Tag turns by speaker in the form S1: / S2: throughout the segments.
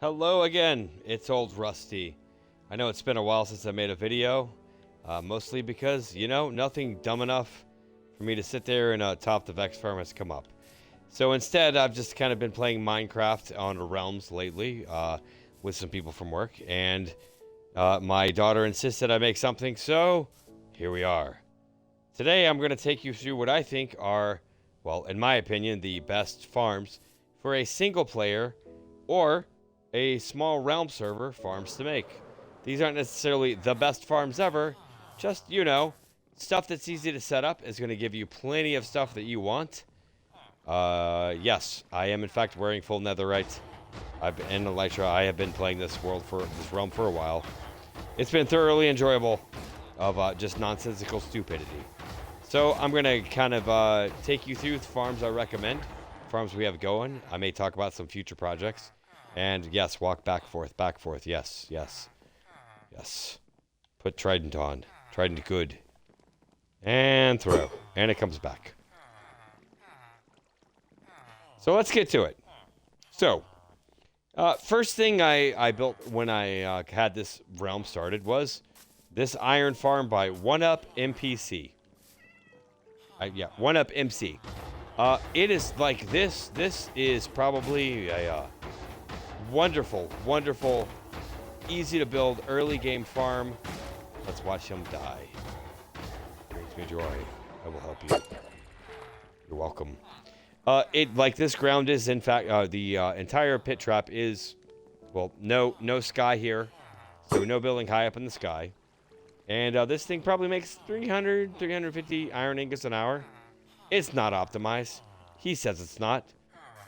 S1: Hello again, it's old Rusty. I know it's been a while since I made a video, mostly because, nothing dumb enough for me to sit there and top the Vex farm has come up. So instead, I've just kind of been playing Minecraft on Realms lately, with some people from work, and my daughter insisted I make something, so here we are. Today, I'm going to take you through what I think are, well, in my opinion, the best farms for a single player or a small realm server farms to make. These aren't necessarily the best farms ever, just, stuff that's easy to set up is going to give you plenty of stuff that you want. Yes, I am in fact wearing full netherite. And elytra. I have been playing this realm for a while. It's been thoroughly enjoyable of just nonsensical stupidity. So I'm going to kind of take you through the farms I recommend, farms we have going. I may talk about some future projects. And yes, walk back, forth, yes, yes, yes. Put Trident on. Trident good. And throw. And it comes back. So let's get to it. So, first thing I built when I had this realm started was this iron farm by 1UP MPC. Yeah, 1UP MC. It is like this. This is probably a wonderful, easy to build early game farm. Let's watch him die. Brings me joy. I will help you. You're welcome. Like this ground is in fact the entire pit trap is, well, no sky here, so no building high up in the sky, and this thing probably makes 350 iron ingots an hour. It's not optimized. He says it's not.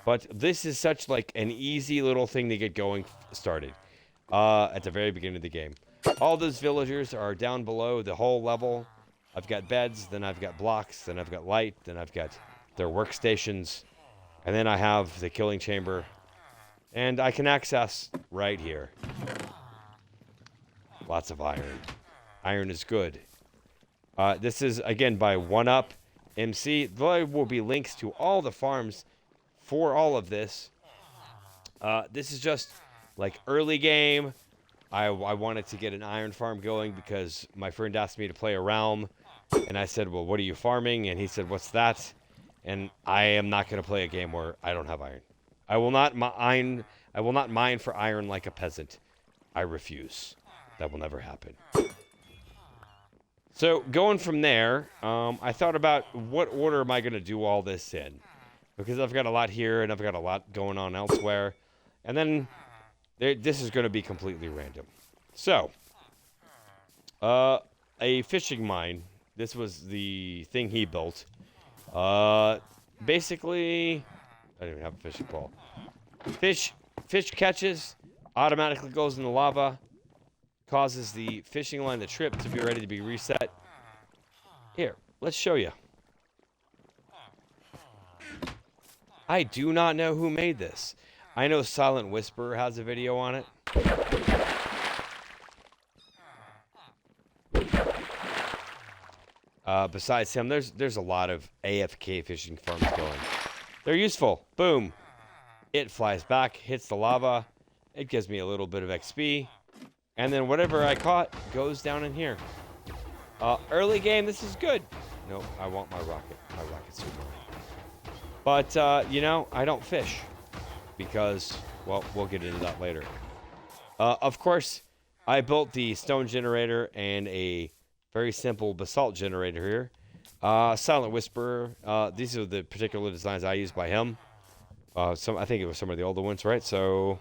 S1: But this is such like an easy little thing to get going started at the very beginning of the game. All those villagers are down below the whole level. I've got beds, then I've got blocks, then I've got light, then I've got their workstations, and then I have the killing chamber, and I can access right here. Lots of iron. Iron is good. This is, again, by 1UP MC. There will be links to all the farms for all of this. This is just like early game. I wanted to get an iron farm going because my friend asked me to play a realm, and I said, well, what are you farming? And he said, what's that? And I am not going to play a game where I don't have iron. I will not mine for iron like a peasant. I refuse. That will never happen. So going from there, I thought about what order am I going to do all this in? Because I've got a lot here, and I've got a lot going on elsewhere. And then, this is going to be completely random. So, a fishing mine. This was the thing he built. Basically, I don't even have a fishing pole. Fish catches, automatically goes in the lava, causes the fishing line to trip to be ready to be reset. Here, let's show you. I do not know who made this. I know Silent Whisperer has a video on it. Besides him, there's a lot of AFK fishing farms going. They're useful. Boom. It flies back, hits the lava. It gives me a little bit of XP. And then whatever I caught goes down in here. Early game, this is good. No, I want my rocket. My rocket's super. But, I don't fish because, well, we'll get into that later. Of course, I built the stone generator and a very simple basalt generator here. Silent Whisperer, these are the particular designs I used by him. I think it was some of the older ones, right? So,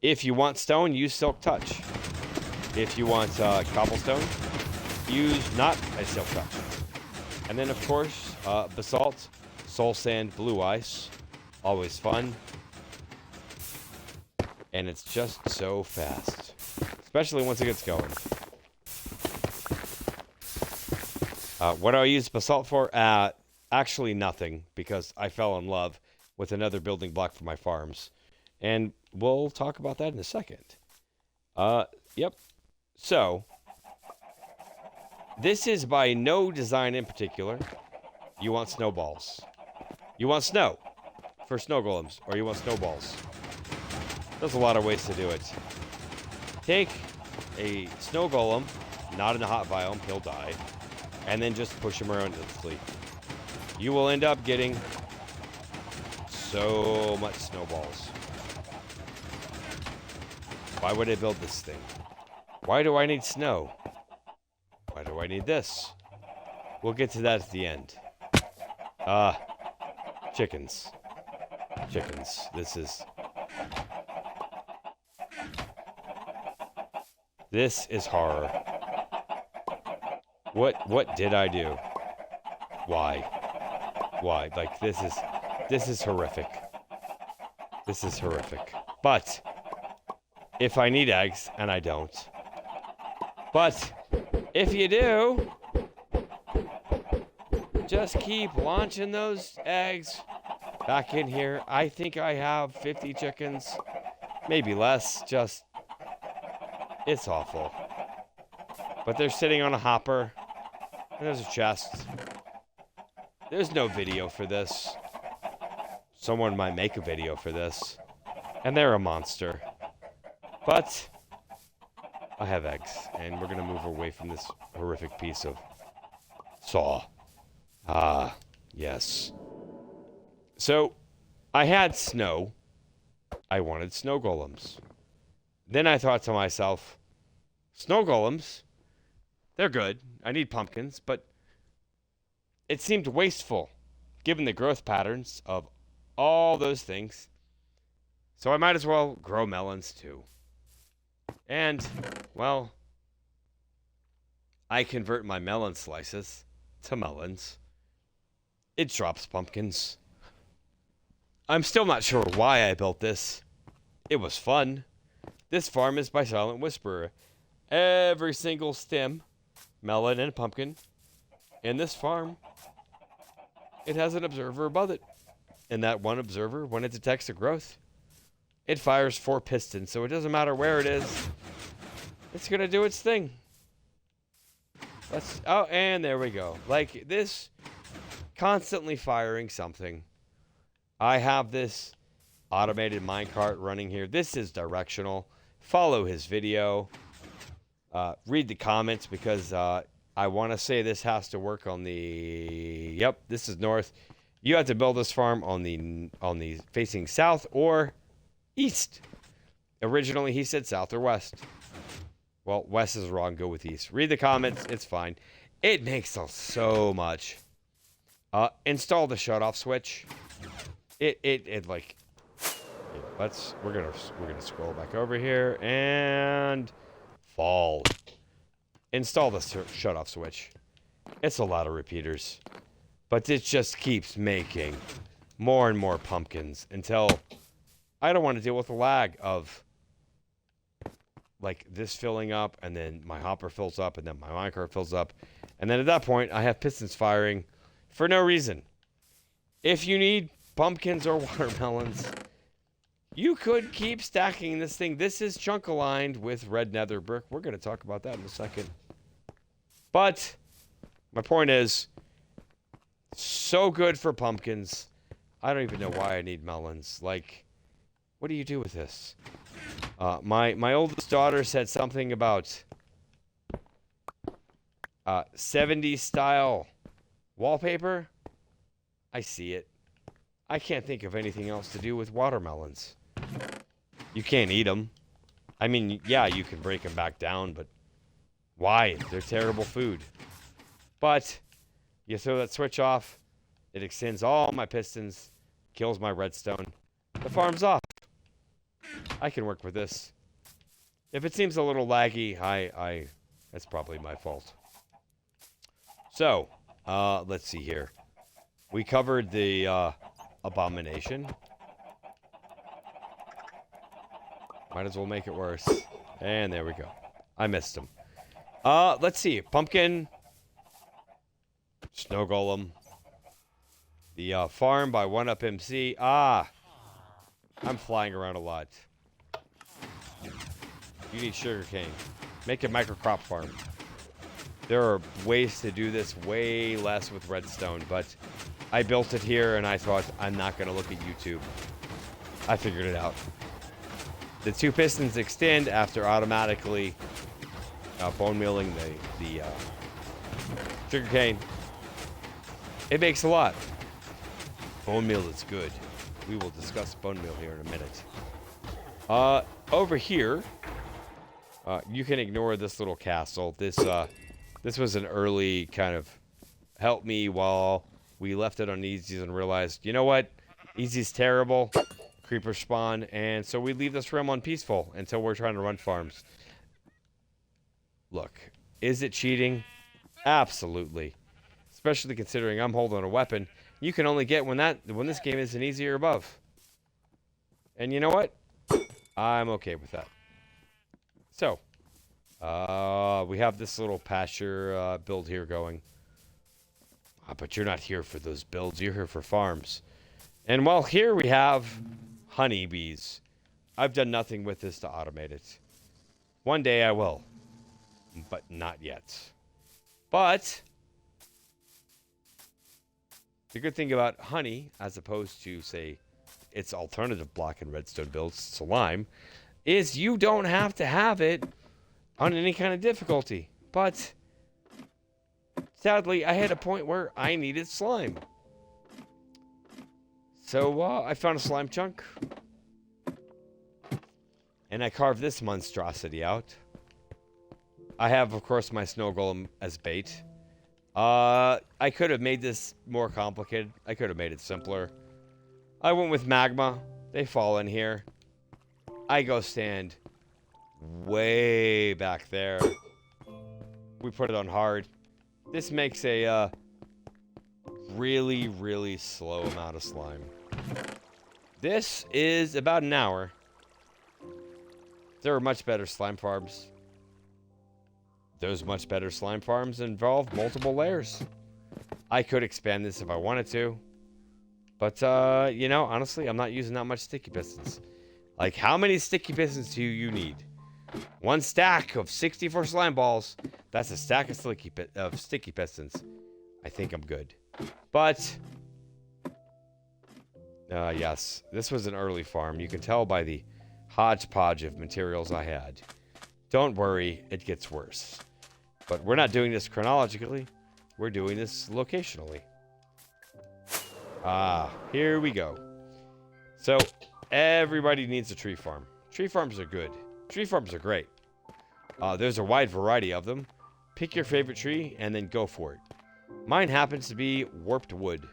S1: if you want stone, use Silk Touch. If you want cobblestone, use not a Silk Touch. And then, of course, basalt. Soul Sand, Blue Ice, always fun, and it's just so fast, especially once it gets going. What do I use basalt for? Actually nothing, because I fell in love with another building block for my farms, and we'll talk about that in a second. Yep. So, this is by no design in particular. You want snowballs. You want snow for snow golems, or you want snowballs. There's a lot of ways to do it. Take a snow golem, not in a hot biome, he'll die, and then just push him around endlessly. You will end up getting so much snowballs. Why would I build this thing? Why do I need snow? Why do I need this? We'll get to that at the end. Chickens. Chickens. This is horror. What did I do? Why? Why? Like, this is horrific. This is horrific. But if I need eggs, and I don't. But if you do, just keep launching those eggs back in here. I think I have 50 chickens, maybe less. Just, it's awful. But they're sitting on a hopper, and there's a chest. There's no video for this. Someone might make a video for this, and they're a monster. But I have eggs, and we're gonna move away from this horrific piece of saw. Ah, yes. So, I had snow. I wanted snow golems. Then I thought to myself, snow golems, they're good. I need pumpkins, but it seemed wasteful, given the growth patterns of all those things. So I might as well grow melons too. And, well, I convert my melon slices to melons. It drops pumpkins. I'm still not sure why I built this. It was fun. This farm is by Silent Whisperer. Every single stem, melon and pumpkin, in this farm, it has an observer above it. And that one observer, when it detects a growth, it fires 4 pistons, so it doesn't matter where it is. It's gonna do its thing. Oh, and there we go. Like, this, constantly firing something. I have this automated minecart running here. This is directional. Follow his video. Read the comments, because I want to say this has to work on the... Yep, this is north. You have to build this farm on the facing south or east. Originally, he said south or west. Well, west is wrong. Go with east. Read the comments. It's fine. It makes so much. Install the shut-off switch. It like... We're gonna scroll back over here and fall. Install the shut-off switch. It's a lot of repeaters, but it just keeps making more and more pumpkins until I don't want to deal with the lag of like this filling up, and then my hopper fills up, and then my minecart fills up, and then at that point I have pistons firing for no reason. If you need pumpkins or watermelons, you could keep stacking this thing. This is chunk aligned with red nether brick. We're going to talk about that in a second. But my point is, so good for pumpkins. I don't even know why I need melons. Like, what do you do with this? My oldest daughter said something about 70s style wallpaper. I see it. I can't think of anything else to do with watermelons. You can't eat them. I mean, yeah, you can break them back down, but why? They're terrible food. But you throw that switch off, it extends all my pistons, kills my redstone. The farm's off. I can work with this. If it seems a little laggy, that's probably my fault. So, let's see here. We covered the abomination. Might as well make it worse. And there we go. I missed him. Let's see. Pumpkin. Snow golem. The farm by 1UpMC. I'm flying around a lot. You need sugarcane. Make a microcrop farm. There are ways to do this way less with redstone, but I built it here and I thought I'm not going to look at YouTube. I figured it out. the two pistons extend after automatically bone milling the sugarcane. It makes a lot. Bone meal is good. We will discuss bone meal here in a minute. Over here, you can ignore this little castle. This was an early kind of help me while we left it on easies and realized, you know what? Easy's terrible. Creepers spawn, and so we leave this realm on peaceful until we're trying to run farms. Look, is it cheating? Absolutely. Especially considering I'm holding a weapon you can only get when this game is an easy or above. And you know what? I'm okay with that. So, we have this little pasture build here going. But you're not here for those builds. You're here for farms. And well, here we have honeybees. I've done nothing with this to automate it. One day I will. But not yet. But the good thing about honey, as opposed to, say, its alternative block and redstone builds, slime, is you don't have to have it on any kind of difficulty. But sadly, I had a point where I needed slime. So I found a slime chunk. And I carved this monstrosity out. I have, of course, my snow golem as bait. I could have made this more complicated. I could have made it simpler. I went with magma. They fall in here. I go stand way back there. We put it on hard. This makes a really, really slow amount of slime. This is about an hour. There are much better slime farms. Those much better slime farms involve multiple layers. I could expand this if I wanted to. But, you know, honestly, I'm not using that much sticky pistons. Like, how many sticky pistons do you need? One stack of 64 slime balls. That's a stack of sticky pistons. I think I'm good. But, yes, this was an early farm. You can tell by the hodgepodge of materials I had. Don't worry, it gets worse. But we're not doing this chronologically. We're doing this locationally. Here we go. So, everybody needs a tree farm. Tree farms are good. Tree farms are great. There's a wide variety of them. Pick your favorite tree and then go for it. Mine happens to be warped wood.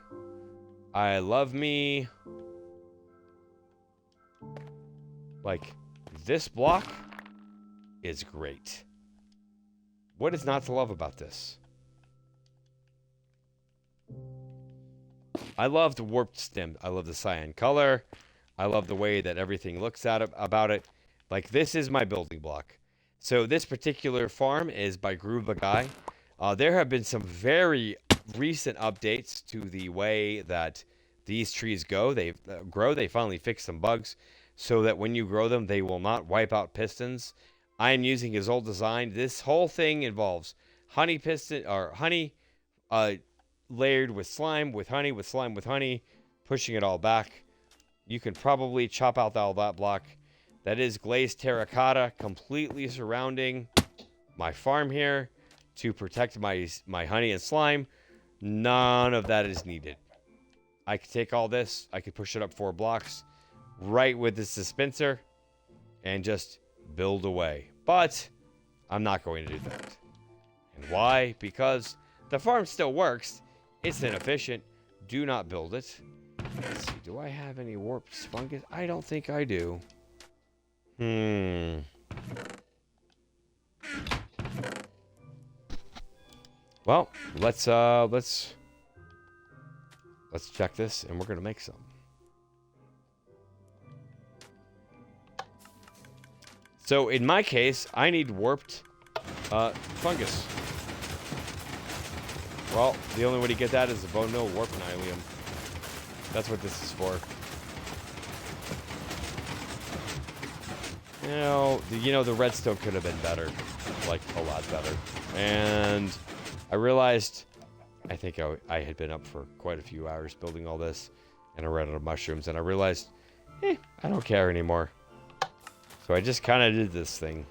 S1: I love me... like, this block is great. What is not to love about this? I love the warped stem. I love the cyan color. I love the way that everything looks about it. Like, this is my building block. So this particular farm is by Groove Guy. There have been some very recent updates to the way that these trees grow. They finally fixed some bugs so that when you grow them, they will not wipe out pistons. I am using his old design. This whole thing involves honey piston or honey layered with slime, with honey, with slime, with honey, pushing it all back. You can probably chop out all that block. That is glazed terracotta, completely surrounding my farm here to protect my honey and slime. None of that is needed. I could take all this, I could push it up 4 blocks, right with the dispenser, and just build away. But I'm not going to do that. And why? Because the farm still works. It's inefficient. Do not build it. Let's see, do I have any warped fungus? I don't think I do. Well, let's check this, and we're gonna make some. So in my case, I need warped fungus. Well, the only way to get that is a bone mill warp nylium. That's what this is for. You know, the redstone could have been better, like a lot better. And I realized, I think I had been up for quite a few hours building all this, and I ran out of mushrooms, and I realized, I don't care anymore. So I just kind of did this thing.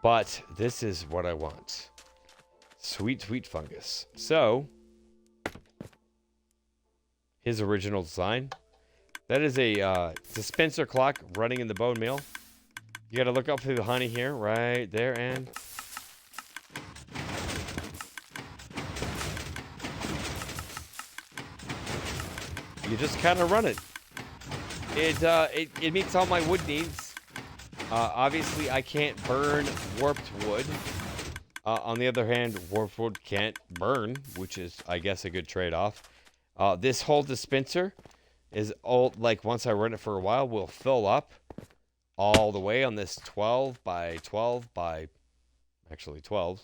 S1: But this is what I want. Sweet, sweet fungus. So, his original design. That is a dispenser clock running in the bone meal. You gotta look up through the honey here, right there, and... you just kind of run it. It meets all my wood needs. Obviously, I can't burn warped wood. On the other hand, warped wood can't burn, which is, I guess, a good trade-off. This whole dispenser is all, like, once I run it for a while, will fill up all the way on this 12 by 12 by, actually 12.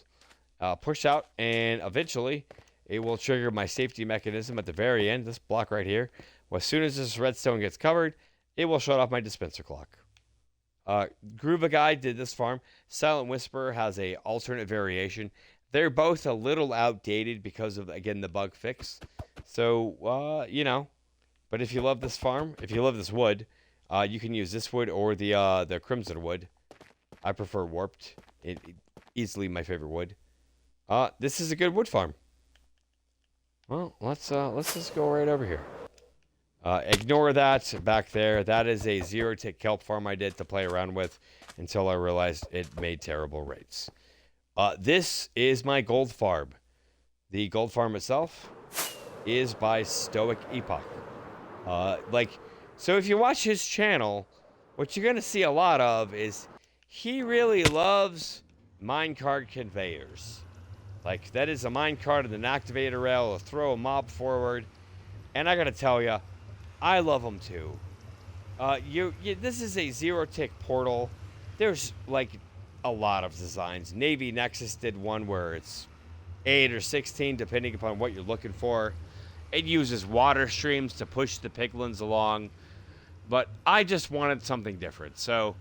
S1: Push out, and eventually, it will trigger my safety mechanism at the very end, this block right here. Well, as soon as this redstone gets covered, it will shut off my dispenser clock. Groova Guy did this farm. Silent Whisperer has a alternate variation. They're both a little outdated because of, again, the bug fix. So, you know, but if you love this farm, if you love this wood, you can use this wood or the crimson wood. I prefer warped. Easily my favorite wood. This is a good wood farm. Well, let's just go right over here. Ignore that back there. That is a 0-tick kelp farm I did to play around with until I realized it made terrible rates. This is my gold farm. The gold farm itself is by Stoic Epoch. So if you watch his channel, what you're going to see a lot of is he really loves minecart conveyors. Like, that is a minecart and an activator rail to throw a mob forward. And I got to tell you, I love them too. This is a 0-tick portal. There's, like, a lot of designs. Navy Nexus did one where it's 8 or 16, depending upon what you're looking for. It uses water streams to push the piglins along. But I just wanted something different. So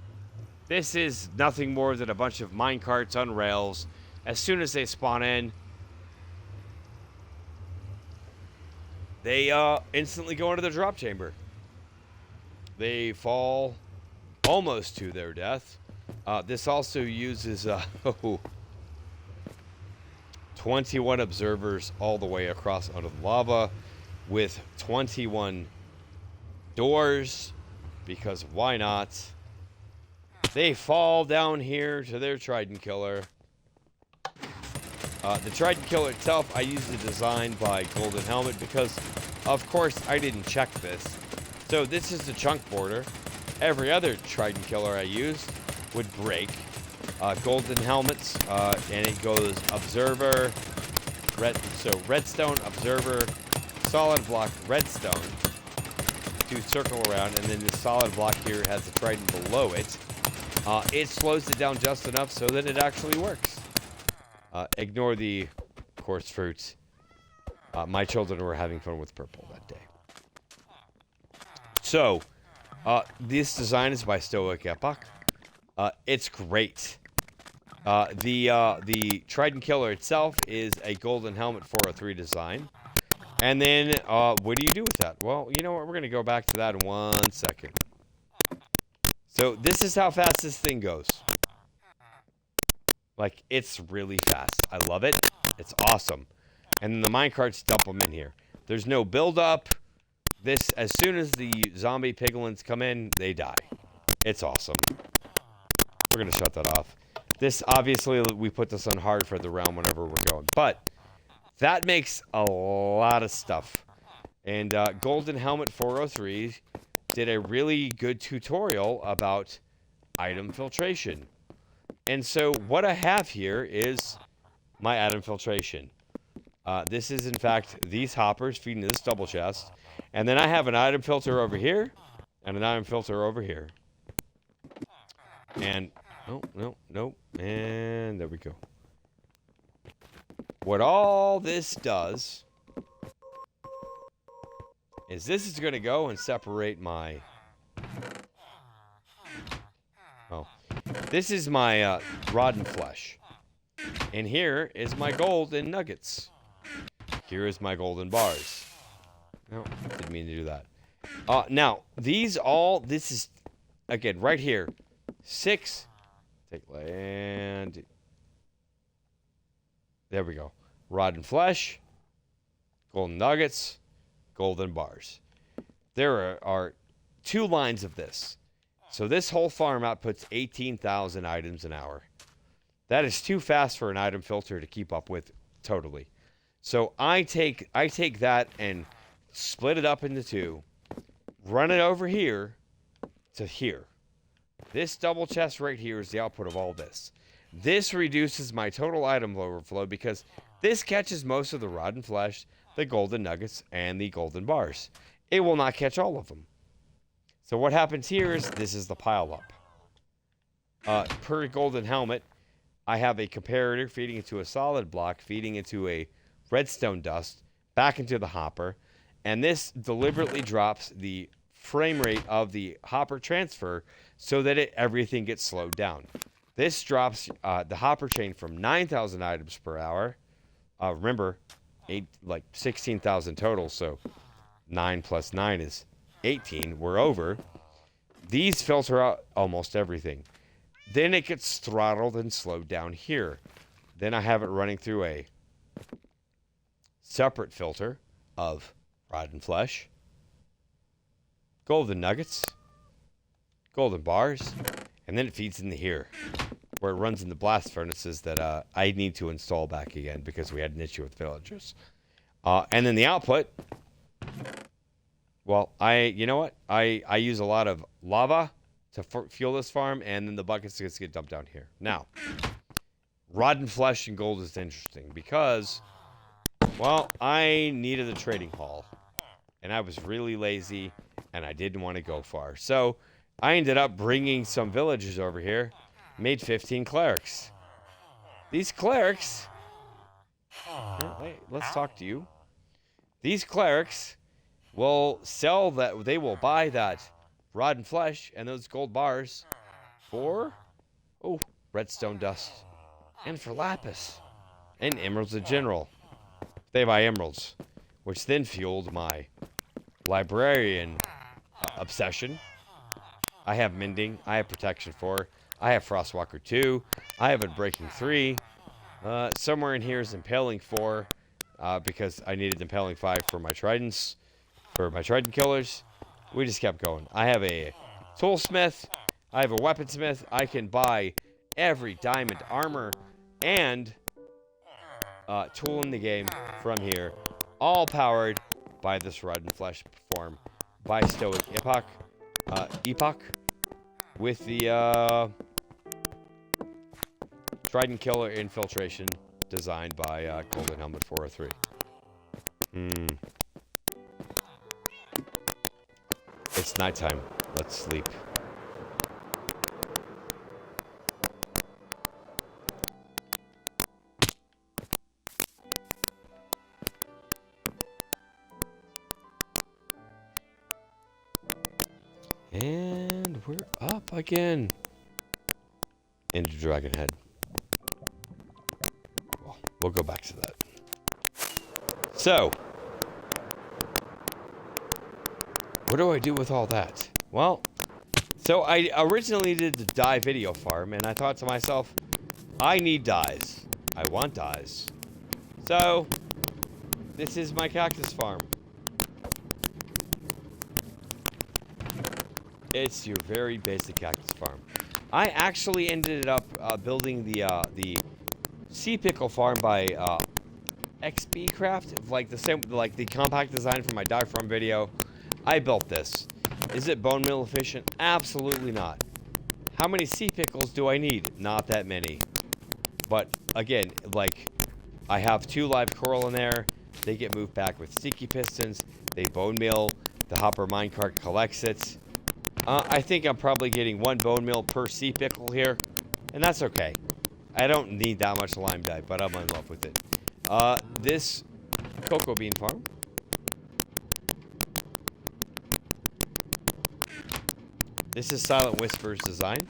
S1: this is nothing more than a bunch of minecarts on rails. As soon as they spawn in, they instantly go into the drop chamber. They fall almost to their death. This also uses 21 observers all the way across under the lava with 21 doors, because why not? They fall down here to their Trident Killer. The Trident Killer itself, I used a design by Golden Helmet because, of course, I didn't check this. So this is the chunk border. Every other Trident Killer I used would break. Golden Helmets, and it goes Observer, Redstone, Observer, Solid Block, Redstone to circle around, and then the solid block here has the Trident below it. It slows it down just enough so that it actually works. Ignore the coarse fruits. My children were having fun with purple that day. So, this design is by Stoic Epoch. It's great. The Trident Killer itself is a Golden Helmet 403 design. And then, what do you do with that? Well, you know what? We're going to go back to that in 1 second. So, this is how fast this thing goes. Like, it's really fast. I love it. It's awesome. And then the minecarts dump them in here. There's no build-up. This, as soon as the zombie piglins come in, they die. It's awesome. We're going to shut that off. This, obviously, we put this on hard for the round whenever we're going. But that makes a lot of stuff. And Golden Helmet 403 did a really good tutorial about item filtration. And so what I have here is my item filtration. This is, in fact, these hoppers feeding this double chest. And then I have an item filter over here and an item filter over here. And, no. And there we go. What all this does is this is going to go and separate my... Oh. This is my rotten flesh. And here is my golden nuggets. Here is my golden bars. No, didn't mean to do that. Now, this is, again, right here. 6. Take land. There we go. Rotten flesh. Golden nuggets. Golden bars. There are 2 lines of this. So this whole farm outputs 18,000 items an hour. That is too fast for an item filter to keep up with totally. So I take that and split it up into 2, run it over here to here. This double chest right here is the output of all this. This reduces my total item overflow because this catches most of the rotten flesh, the golden nuggets, and the golden bars. It will not catch all of them. So what happens here is this is the pile up. Per golden helmet, I have a comparator feeding into a solid block, feeding into a redstone dust, back into the hopper, and this deliberately drops the frame rate of the hopper transfer so that everything gets slowed down. This drops the hopper chain from 9,000 items per hour. Remember, 16,000 total, so 9 plus 9 is 18. We're over. These filter out almost everything. Then it gets throttled and slowed down here. Then I have it running through a separate filter of rotten flesh, golden nuggets, golden bars, and then it feeds into here, where it runs in the blast furnaces that I need to install back again because we had an issue with villagers. And then the output, well, you know what? I use a lot of lava to fuel this farm, and then the buckets just get dumped down here. Now, rotten flesh and gold is interesting because, well, I needed a trading hall, and I was really lazy, and I didn't want to go far. So I ended up bringing some villagers over here, made 15 clerics. These clerics, wait, let's talk to you. These clerics will sell that, they will buy that rotten flesh and those gold bars for, redstone dust, and for lapis, and emeralds in general. They buy emeralds, which then fueled my librarian obsession. I have mending, I have protection 4, I have frostwalker 2, I have unbreaking 3. Somewhere in here is impaling 4, because I needed impaling 5 for my tridents, for my trident killers. We just kept going. I have a toolsmith, I have a weaponsmith. I can buy every diamond armor and tool in the game from here, all powered by this rotten flesh form by Stoic Epoch with the Trident Killer Infiltration designed by Golden Helmet 403. It's nighttime. Let's sleep. And we're up again. Into Dragon Head. Well, we'll go back to that. So, what do I do with all that? Well, so I originally did the dye video farm, and I thought to myself, I need dyes. I want dyes. So, this is my cactus farm. It's your very basic cactus farm. I actually ended up building the sea pickle farm by XP Craft, like the compact design from my dye farm video. I built this. Is it bone meal efficient? Absolutely not. How many sea pickles do I need? Not that many. But again, like, I have 2 live coral in there. They get moved back with sticky pistons. They bone meal. The hopper minecart collects it. I think I'm probably getting 1 bone meal per sea pickle here, and that's okay. I don't need that much lime dye, but I'm in love with it. This cocoa bean farm. This is Silent Whisper's design.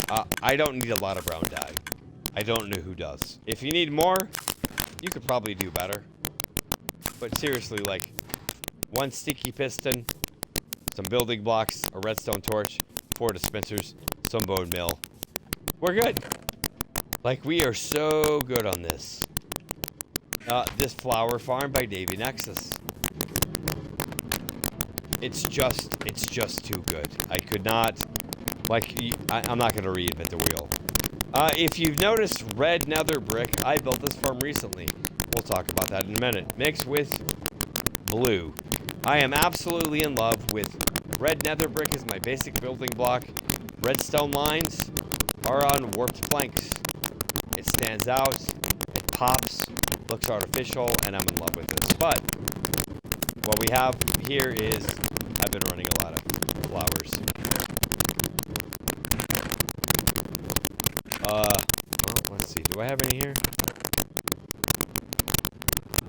S1: I don't need a lot of brown dye. I don't know who does. If you need more, you could probably do better. But seriously, like, one sticky piston, some building blocks, a redstone torch, 4 dispensers, some bone meal. We're good. Like, we are so good on this. This flower farm by Navy Nexus. It's just too good. I could not, like, I'm not going to reinvent the wheel. If you've noticed red nether brick, I built this farm recently. We'll talk about that in a minute. Mixed with blue. I am absolutely in love with red nether brick as my basic building block. Redstone lines are on warped planks. It stands out, it pops, looks artificial, and I'm in love with this. But what we have here is, I've been running a lot of flowers. Well, let's see, do I have any here?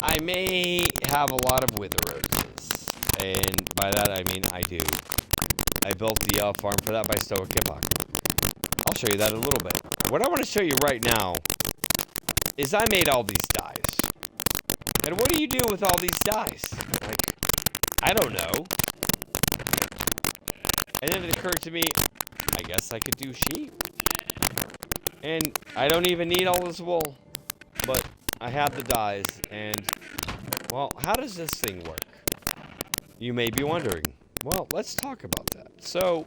S1: I may have a lot of wither roses, and by that I mean I do. I built the farm for that by Stoic Hippock. I'll show you that in a little bit. What I want to show you right now is I made all these dyes. And what do you do with all these dyes? Like, I don't know. And then it occurred to me, I guess I could do sheep. And I don't even need all this wool, but I have the dyes, and, well, how does this thing work? You may be wondering. Well, let's talk about that. So,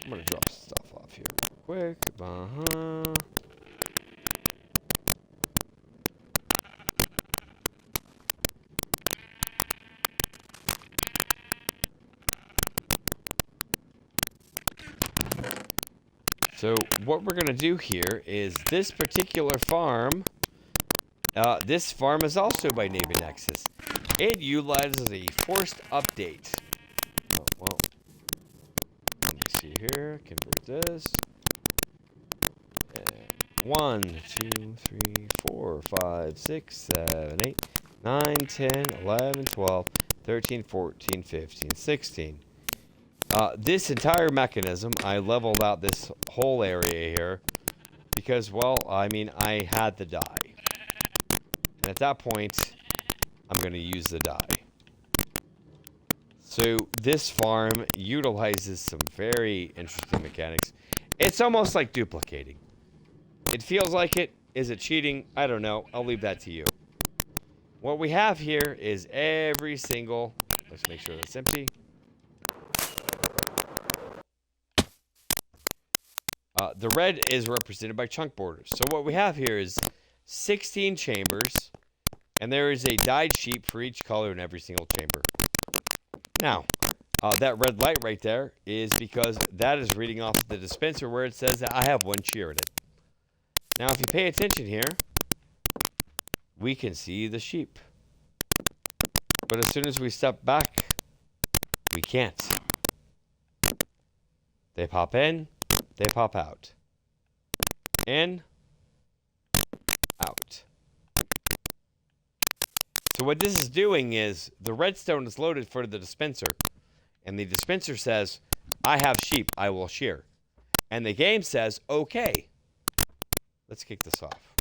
S1: I'm going to drop some stuff off here real quick. So what we're going to do here is this particular farm, this farm is also by Navy Nexus. It utilizes a forced update. Oh, well, let me see here, convert this. 1, 2, 3, 4, 5, 6, 7, 8, 9, 10, 11, 12, 13, 14, 15, 16. This entire mechanism, I leveled out this whole area here because, well, I mean, I had the dye. And at that point, I'm going to use the dye. So this farm utilizes some very interesting mechanics. It's almost like duplicating. It feels like it. Is it cheating? I don't know. I'll leave that to you. What we have here is every single... Let's make sure that's empty. The red is represented by chunk borders. So what we have here is 16 chambers, and there is a dyed sheep for each color in every single chamber. Now, that red light right there is because that is reading off the dispenser where it says that I have one shear in it. Now, if you pay attention here, we can see the sheep. But as soon as we step back, we can't. They pop in. They pop out. In. Out. So what this is doing is the redstone is loaded for the dispenser. And the dispenser says, I have sheep, I will shear. And the game says, okay. Let's kick this off.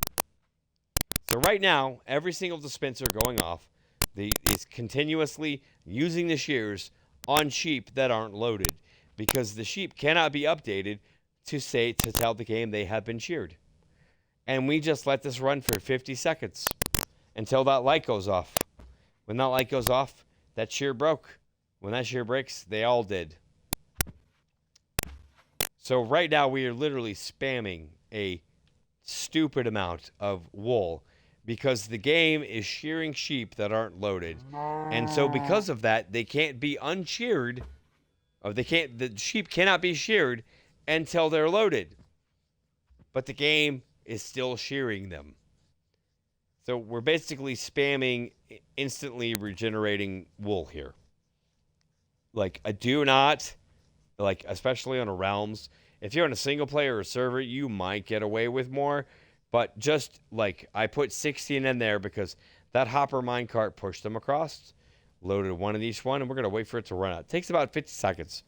S1: So right now, every single dispenser going off is continuously using the shears on sheep that aren't loaded. Because the sheep cannot be updated to tell the game they have been sheared. And we just let this run for 50 seconds until that light goes off. When that light goes off, that shear broke. When that shear breaks, they all did. So right now we are literally spamming a stupid amount of wool because the game is shearing sheep that aren't loaded. And so because of that, they can't be unsheared, or the sheep cannot be sheared until they're loaded. But the game is still shearing them. So we're basically spamming instantly regenerating wool here. Like, I do not, like, especially on a Realms, if you're on a single player or server, you might get away with more. But just, like, I put 16 in there because that hopper minecart pushed them across, loaded one of each one, and we're going to wait for it to run out. It takes about 50 seconds.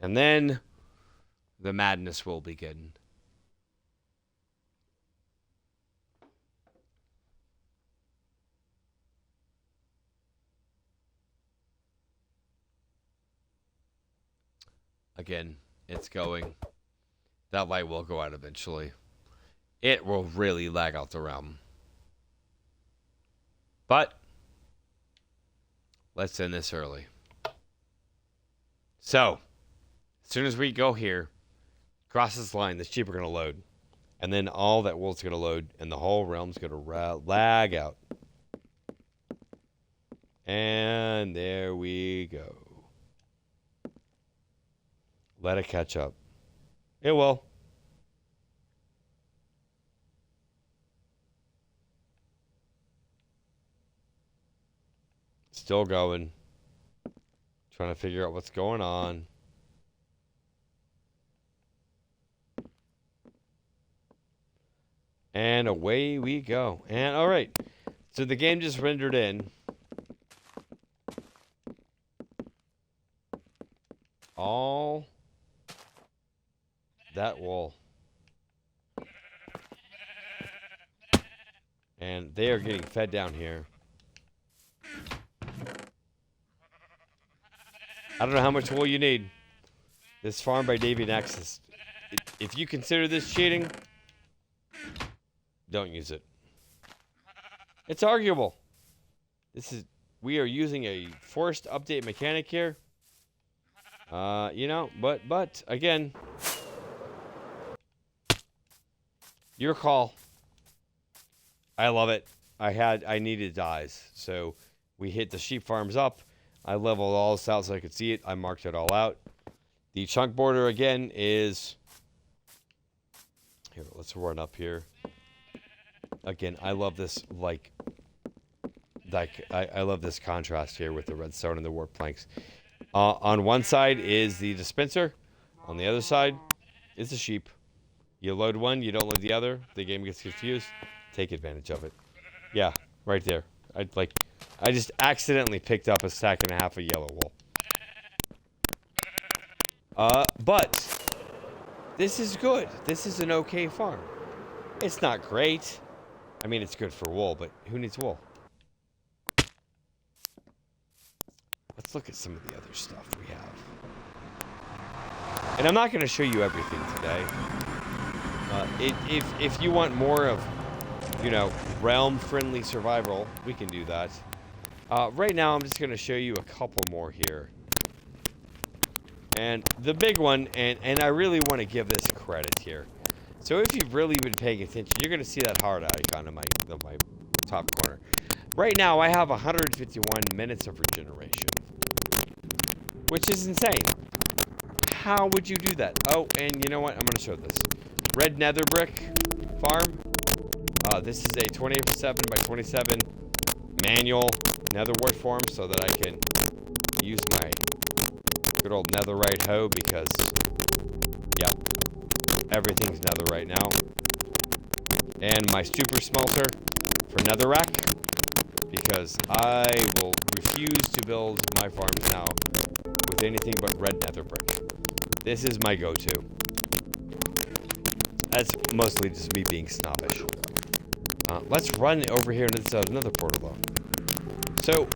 S1: And then the madness will begin. Again, it's going. That light will go out eventually. It will really lag out the realm. But let's end this early. So, as soon as we go here, cross this line, the sheep are going to load. And then all that wool's going to load, and the whole realm's going to lag out. And there we go. Let it catch up. It will. Still going. Trying to figure out what's going on. And away we go. And all right. So the game just rendered in. All that wool. And they are getting fed down here. I don't know how much wool you need. This farm by Davy Nexus. If you consider this cheating, don't use it. It's arguable. We are using a forced update mechanic here. You know, but again, your call. I love it. I needed dyes, so we hit the sheep farms up. I leveled all this out so I could see it. I marked it all out. The chunk border again is here. Let's run up here. Again, I love this I love this contrast here with the redstone and the warp planks. On one side is the dispenser. On the other side is the sheep. You load one, you don't load the other. The game gets confused. Take advantage of it. Yeah, right there. I just accidentally picked up a stack and a half of yellow wool. But this is good. This is an okay farm. It's not great. I mean, it's good for wool, but who needs wool? Let's look at some of the other stuff we have. And I'm not going to show you everything today. If you want more of, realm-friendly survival, we can do that. Right now, I'm just going to show you a couple more here. And the big one, and I really want to give this credit here. So if you've really been paying attention, you're going to see that heart icon in my top corner. Right now, I have 151 minutes of regeneration, which is insane. How would you do that? Oh, and you know what? I'm going to show this. Red nether brick farm. This is a 28x7 by 27 manual nether wart farm so that I can use my good old netherite hoe because, yep, everything's netherite now. And my super smelter for netherrack because I will refuse to build my farms now with anything but red nether brick. This is my go-to. That's mostly just me being snobbish. Let's run over here into this another portal though. So,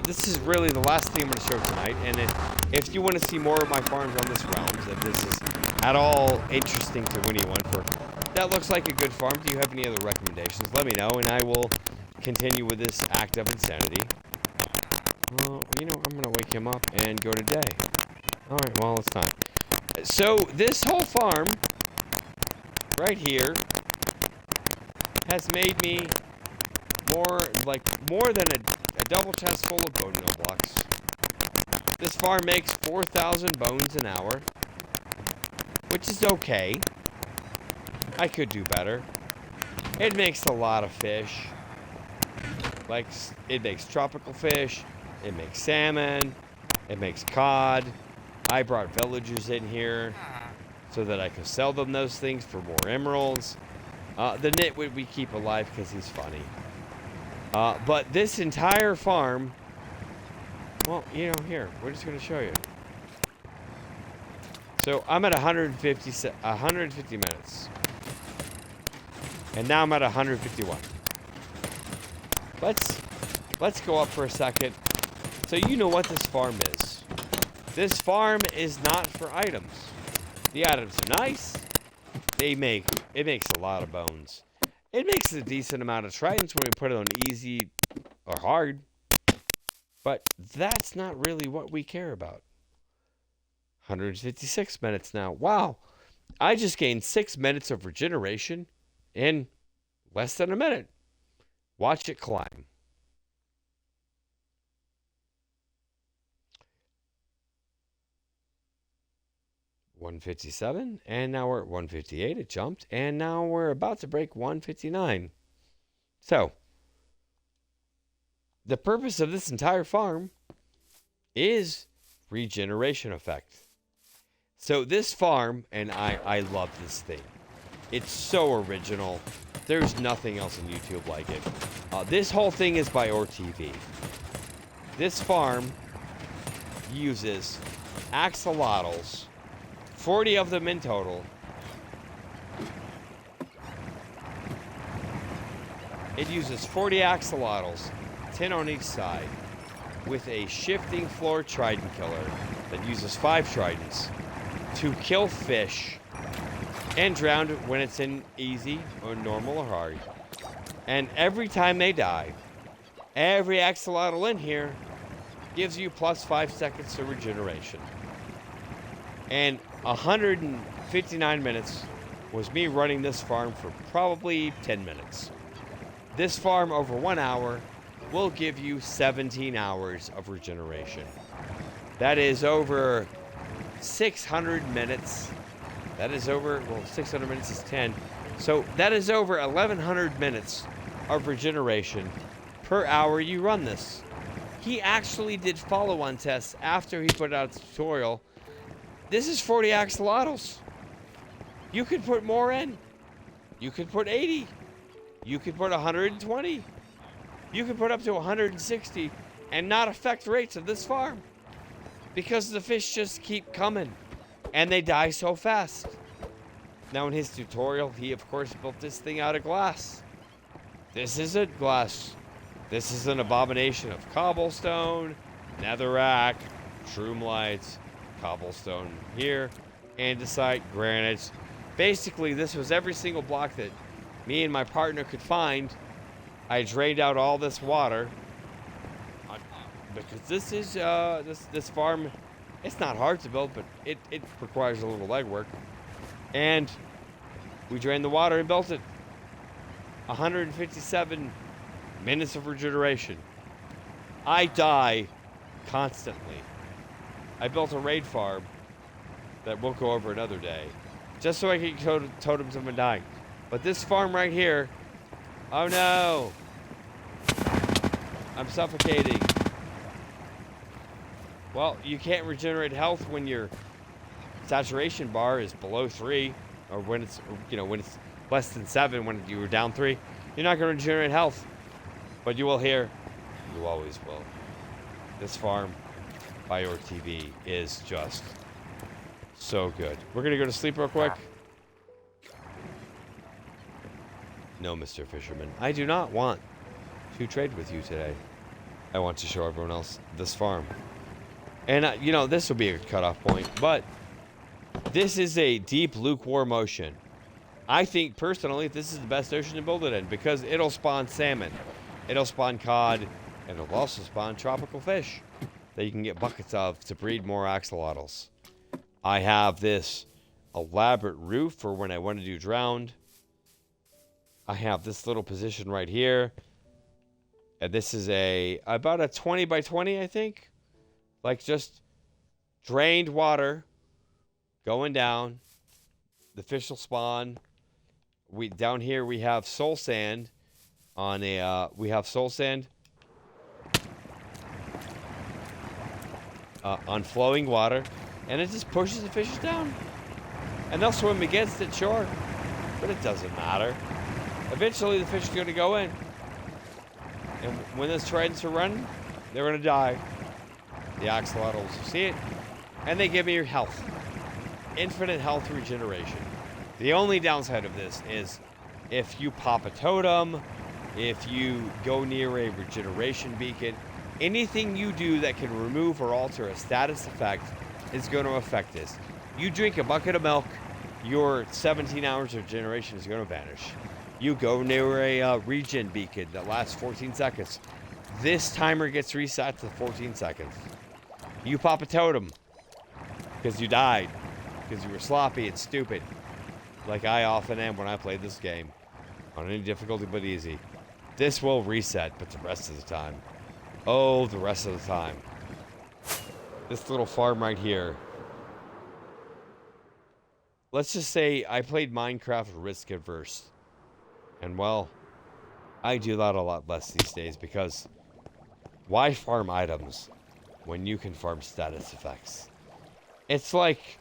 S1: this is really the last thing I'm going to show tonight, and if you want to see more of my farms on this realms, if this is at all interesting to anyone, that looks like a good farm, do you have any other recommendations? Let me know, and I will continue with this act of insanity. I'm going to wake him up and go to day. Alright, well, it's not. So, this whole farm, right here, has made me more than a double chest full of bone meal blocks. This farm makes 4,000 bones an hour, which is okay. I could do better. It makes a lot of fish. It makes tropical fish. It makes salmon. It makes cod. I brought villagers in here so that I could sell them those things for more emeralds. The nitwit we keep alive because he's funny. But this entire farm, well, here, we're just going to show you. So I'm at 150 minutes. And now I'm at 151. Let's go up for a second. So you know what this farm is. This farm is not for items. The items are nice. It makes a lot of bones. It makes a decent amount of tridents when we put it on easy or hard. But that's not really what we care about. 156 minutes now. Wow. I just gained 6 minutes of regeneration in less than a minute. Watch it climb. $157, and now we're at $158. It jumped, and now we're about to break $159. So, the purpose of this entire farm is regeneration effect. So this farm, and I love this thing. It's so original. There's nothing else on YouTube like it. This whole thing is by ORTV. This farm uses axolotls, 40 of them in total. It uses 40 axolotls, 10 on each side, with a shifting floor trident killer that uses 5 tridents to kill fish and drown when it's in easy or normal or hard. And every time they die, every axolotl in here gives you plus 5 seconds to regeneration. And 159 minutes was me running this farm for probably 10 minutes. This farm over 1 hour will give you 17 hours of regeneration. That is over 600 minutes. That is over, well, 600 minutes is 10. So that is over 1,100 minutes of regeneration per hour you run this. He actually did follow-on tests after he put out a tutorial. This is 40 axolotls. You could put more in. You could put 80. You could put 120. You could put up to 160 and not affect rates of this farm. Because the fish just keep coming. And they die so fast. Now in his tutorial, he of course built this thing out of glass. This isn't glass. This is an abomination of cobblestone, netherrack, shroom lights, cobblestone here, andesite, granite. Basically, this was every single block that me and my partner could find. I drained out all this water because this is this farm. It's not hard to build, but it requires a little legwork. And we drained the water and built it. 157 minutes of regeneration. I die constantly. I built a raid farm that we'll go over another day, just so I can get totems of dying. But this farm right here, oh no, I'm suffocating. Well, you can't regenerate health when your saturation bar is below 3, or when it's, when it's less than 7, when you were down 3. You're not going to regenerate health, but you will here. You always will. This farm by ORTV is just so good. We're going to go to sleep real quick. No, Mr. Fisherman, I do not want to trade with you today. I want to show everyone else this farm. And, this will be a cutoff point, but this is a deep, lukewarm ocean. I think, personally, this is the best ocean to build it in because it'll spawn salmon, it'll spawn cod, and it'll also spawn tropical fish that you can get buckets of to breed more axolotls. I have this elaborate roof for when I want to do drowned. I have this little position right here. And this is about a 20 by 20, I think. Like just drained water going down. The fish will spawn. Down here we have soul sand on on flowing water, and it just pushes the fishes down. And they'll swim against it, sure, but it doesn't matter. Eventually the fish is going to go in. And when those tridents are running, they're going to die. The axolotls see it, and they give me your health. infinite health regeneration. The only downside of this is if you pop a totem, if you go near a regeneration beacon, anything you do that can remove or alter a status effect is going to affect this. You drink a bucket of milk, your 17 hours of regeneration is going to vanish. You go near a regen beacon that lasts 14 seconds. This timer gets reset to 14 seconds. You pop a totem because you died, because you were sloppy and stupid, like I often am when I play this game, on any difficulty but easy. This will reset, but the rest of the time, oh, the rest of the time. This little farm right here. Let's just say I played Minecraft risk averse. And well, I do that a lot less these days because why farm items when you can farm status effects? It's like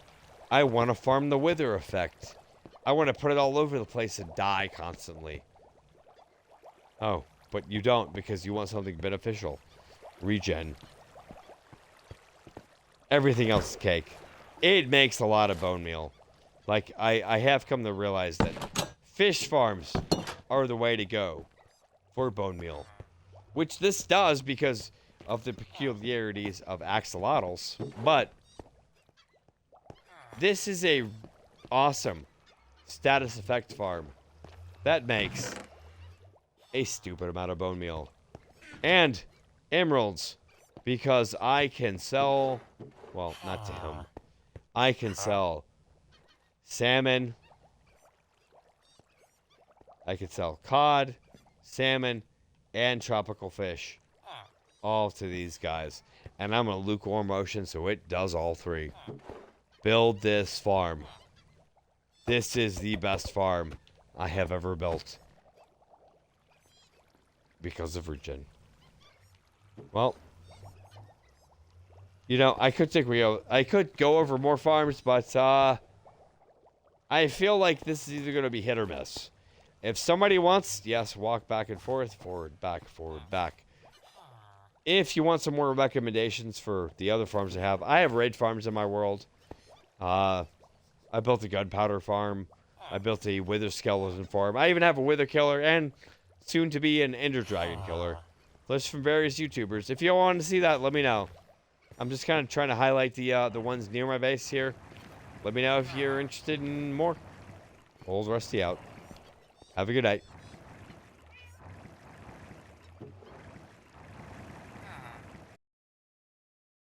S1: I want to farm the wither effect. I want to put it all over the place and die constantly. Oh, but you don't because you want something beneficial. Regen. Everything else is cake. It makes a lot of bone meal. Like, I have come to realize that fish farms are the way to go for bone meal. Which this does because of the peculiarities of axolotls. But this is a awesome status effect farm that makes a stupid amount of bone meal. And emeralds, because I can sell, well, not to him. I can sell salmon. I can sell cod, salmon, and tropical fish. All to these guys. And I'm a lukewarm ocean, so it does all three. Build this farm. This is the best farm I have ever built. Because of regen. Well, you know, I could go over more farms, but I feel like this is either going to be hit or miss. If somebody wants, yes, walk back and forth, forward, back. If you want some more recommendations for the other farms I have raid farms in my world. I built a gunpowder farm. I built a wither skeleton farm. I even have a wither killer and soon to be an ender dragon killer. List from various YouTubers. If you want to see that, let me know. I'm just kind of trying to highlight the ones near my base here. Let me know if you're interested in more. Old Rusty out. Have a good night.